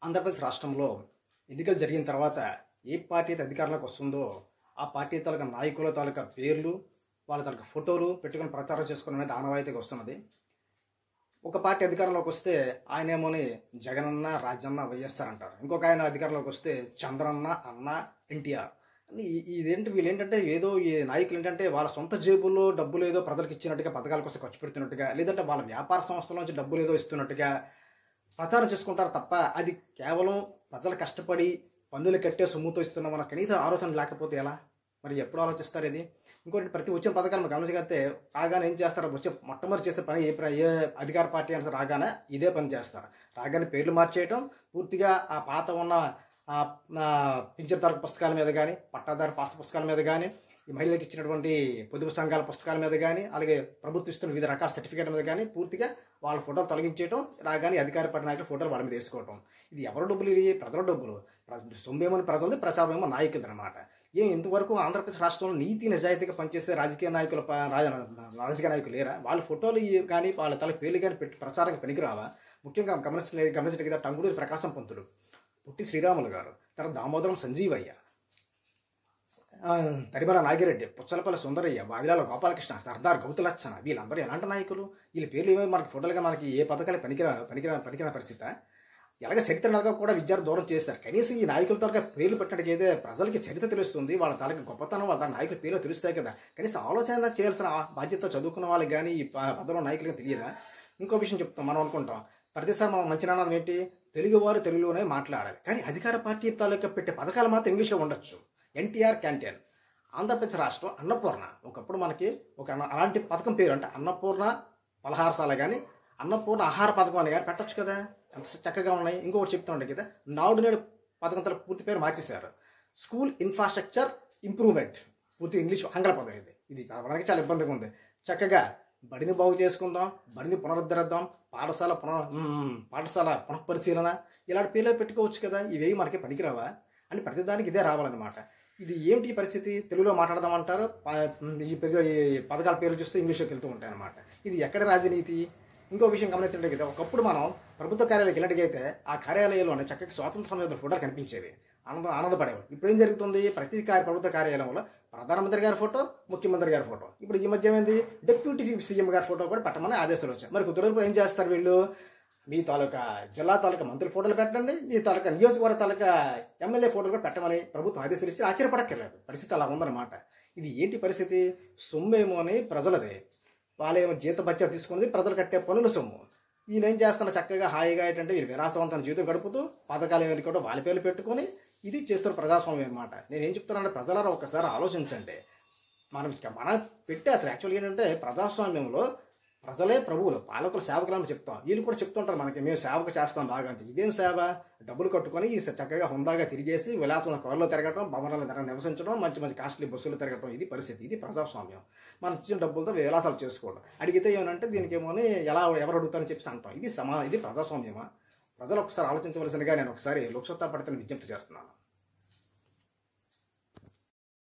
ఆంధ్రప్రదేశ్ రాష్ట్రంలో ఎన్నికలు జరిగిన తర్వాత ఏ పార్టీ అయితే అధికారంలోకి వస్తుందో ఆ పార్టీ తాలూకా నాయకుల తాలూకా పేర్లు వాళ్ళ తాలూకా ఫోటోలు పెట్టుకుని ప్రచారం చేసుకునే అనేది ఆనవాయితీగా వస్తున్నది. ఒక పార్టీ అధికారంలోకి వస్తే ఆయనేమోని జగనన్న, రాజన్న, వైఎస్ఆర్ అంటారు. ఇంకొక ఆయన అధికారంలోకి వస్తే చంద్రన్న, అన్న, ఎన్టీఆర్. ఇదేంటి వీళ్ళేంటంటే ఏదో ఈ నాయకులు ఏంటంటే వాళ్ళ సొంత జేబుల్లో డబ్బులు ఏదో ప్రజలకు ఇచ్చినట్టుగా, పథకాల కోసం ఖర్చు పెడుతున్నట్టుగా, లేదంటే వాళ్ళ వ్యాపార సంస్థల నుంచి డబ్బులు ఏదో ఇస్తున్నట్టుగా ప్రచారం చేసుకుంటారు తప్ప అది కేవలం ప్రజలు కష్టపడి పన్నులు కట్టే సొమ్ముతో ఇస్తున్న మన కనీస ఆలోచన లేకపోతే ఎలా? మరి ఎప్పుడు ఆలోచిస్తారు ఇది? ఇంకోటి ప్రతి వచ్చిన పథకాలు మనం గమనించగలిగితే రాగానే ఏం చేస్తారు? వచ్చే మొట్టమొదటి చేసే పని ఏ అధికార పార్టీ అంటే రాగానే ఇదే పని చేస్తారు. రాగానే పేర్లు మార్చేయటం, పూర్తిగా ఆ పాత ఉన్న పింఛన్దారు పుస్తకాల మీద కానీ, పట్టాదారు పాస్ పుస్తకాల మీద కానీ, ఈ మహిళలకు ఇచ్చినటువంటి పొదుపు సంఘాల పుస్తకాల మీద కానీ, అలాగే ప్రభుత్వం ఇస్తున్న వివిధ రకాల సర్టిఫికేట్ మీద కానీ పూర్తిగా వాళ్ళ ఫోటోలు తొలగించేయటం, రాగానే అధికార పార్టీ నాయకుల ఫోటోలు వాళ్ళ మీద వేసుకోవటం. ఇది ఎవరి డబ్బులు? ఇది ప్రజల డబ్బులు. సొమ్మేమో ప్రజలది, ప్రచారమేమో నాయకులది అనమాట. ఇంతవరకు ఆంధ్రప్రదేశ్ రాష్ట్రంలో నీతి నిజాయితీగా పనిచేసే రాజకీయ నాయకులు లేరా? వాళ్ళ ఫోటోలు కానీ వాళ్ళ తల పేర్లు కానీ పెట్టి ప్రచారానికి పనికిరావా? ముఖ్యంగా గమనించలేదు టంగుటూరి ప్రకాశం పంతులు, పుట్టి శ్రీరాములు గారు, తర్వాత దామోదరం సంజీవయ్య, తరిమల నాగిరెడ్డి, పుచ్చలపల్లి సుందరయ్య, వావిలాల గోపాలకృష్ణ, సర్దార్ గౌతులచ్చన, వీళ్ళందరూ ఎలాంటి నాయకులు? వీళ్ళ పేర్లు ఏమో మనకి ఫోటోలుగా మనకి ఏ పథకాలు పనికిరాని పరిస్థితి. ఎలాగ చరిత్రగా కూడా విద్యార్థి దూరం చేశారు. కనీసం ఈ నాయకుల తాలూకా పేర్లు పెట్టడానికి అయితే ప్రజలకి చరిత్ర తెలుస్తుంది, వాళ్ళ తాలూకా గొప్పతనం, వాళ్ళ నాయకుల పేర్లు తెలుస్తాయి కదా. కనీసం ఆలోచన చేయాల్సిన బాధ్యత చదువుకున్న వాళ్ళకి కానీ ఈ పదవుల నాయకులకి తెలియదా? ఇంకో విషయం చెప్తాం, మనం అనుకుంటాం ప్రతిసారి మనం మంచి నాణం ఏంటి, తెలుగువారు తెలుగులోనే మాట్లాడాలి, కానీ అధికార పార్టీ తాలూకా పెట్టే పథకాలు మాత్రం ఇంగ్లీష్లో ఉండొచ్చు. ఎన్టీఆర్ క్యాంటీన్, ఆంధ్రప్రదేశ్ రాష్ట్రం అన్నపూర్ణ, ఒకప్పుడు మనకి ఒక అలాంటి పథకం పేరు అంటే అన్నపూర్ణ పలహారశాల కానీ, అన్నపూర్ణ ఆహార పథకం అని కానీ పెట్టచ్చు కదా, ఎంత చక్కగా ఉన్నాయి. ఇంకొకటి చెప్తుండే కదా, నాడు నేడు పథకం తల పూర్తి పేరు మార్చేశారు. స్కూల్ ఇన్ఫ్రాస్ట్రక్చర్ ఇంప్రూవ్మెంట్, పూర్తి ఇంగ్లీష్ ఆంగ్ల పదం. ఇది చదవడానికి చాలా ఇబ్బందిగా ఉంది. చక్కగా బడిని బాగు చేసుకుందాం, బడిని పునరుద్ధరిద్దాం, పాఠశాల పునఃపరిశీలన, ఇలాంటి పేర్లు పెట్టుకోవచ్చు కదా. ఇవేవి మనకి పనికిరావా అని ప్రతిదానికి ఇదే రావాలన్నమాట. ఇది ఏమిటి పరిస్థితి? తెలుగులో మాట్లాడదామంటారు, ఈ పథకాల పేర్లు చూస్తే ఇంగ్లీష్లోకి వెళ్తూ ఉంటాయి అన్నమాట. ఇది ఎక్కడ రాజనీతి? ఇంకో విషయం గమనించండి కదా, ఒకప్పుడు మనం ప్రభుత్వ కార్యాలయాలకు వెళ్ళడిగైతే ఆ కార్యాలయంలోనే చక్కగా స్వాతంత్ర సమయంలో ఫోటోలు కనిపించేవి, ఆనందపడేవారు. ఇప్పుడు ఏం జరుగుతుంది? ప్రతి ప్రభుత్వ కార్యాలయంలో ప్రధానమంత్రి గారి ఫోటో, ముఖ్యమంత్రి గారి ఫోటో, ఇప్పుడు ఈ మధ్య ఏమైంది డిప్యూటీ సీఎం గారి ఫోటో కూడా పెట్టమని ఆదేశాలు వచ్చాయి. మరి కుదురు ఏం చేస్తారు వీళ్ళు? మీ తాలూకా జిల్లా తాలూకా మంత్రి ఫోటోలు పెట్టండి, మీ తాలూకా నియోజకవర్గ తాలూకా ఎమ్మెల్యే ఫోటోలు కూడా పెట్టమని ప్రభుత్వం ఆదేశాలు ఇచ్చి ఆశ్చర్యపడక్కర్లేదు. పరిస్థితి అలా ఉందన్నమాట. ఇది ఏంటి పరిస్థితి? సొమ్మేమో అని ప్రజలదే, వాళ్ళేమో జీతభత్యాలు తీసుకున్నది ప్రజలు కట్టే పనుల సొమ్ము. ఈయన ఏం చేస్తున్నా చక్కగా హాయిగా ఏంటంటే వీళ్ళు విలాసవంతమైన జీవితం గడుపుతూ పథకాలు ఏమైనా కూడా వాళ్ళ పేర్లు పెట్టుకొని ఇది చేస్తున్న ప్రజాస్వామ్యం అనమాట. నేనేం చెప్తున్నానంటే ప్రజలారా ఒకసారి ఆలోచించండి. మనం పెట్టే అసలు యాక్చువల్గా ఏంటంటే ప్రజాస్వామ్యంలో ప్రజలే ప్రభువులు, పాలకులు సేవకులని చెప్తాం. వీళ్ళు కూడా చెప్తుంటారు మనకి, మేము సేవకు చేస్తాం బాగా అంటే. ఇదేం సేవ? డబ్బులు కట్టుకొని చక్కగా హుందాగా తిరిగేసి విలాసం కారులో తిరగటం, భవనాల నివసించడం, మంచి మంచి కాస్ట్లీ బస్సులు తిరగటం, ఇది పరిస్థితి. ఇది ప్రజాస్వామ్యం. మనం ఇచ్చిన డబ్బులతో విలాసాలు చేసుకోవడం. అడిగితే ఏమనంటే దీనికి ఏమో ఎవరు అడుగుతారని చెప్పి అంటాం. ఇది ప్రజాస్వామ్యమా? ప్రజలు ఒకసారి ఆలోచించవలసిందిగా నేను ఒకసారి లోక్సత్తా పడితే విజ్ఞప్తి చేస్తున్నాను.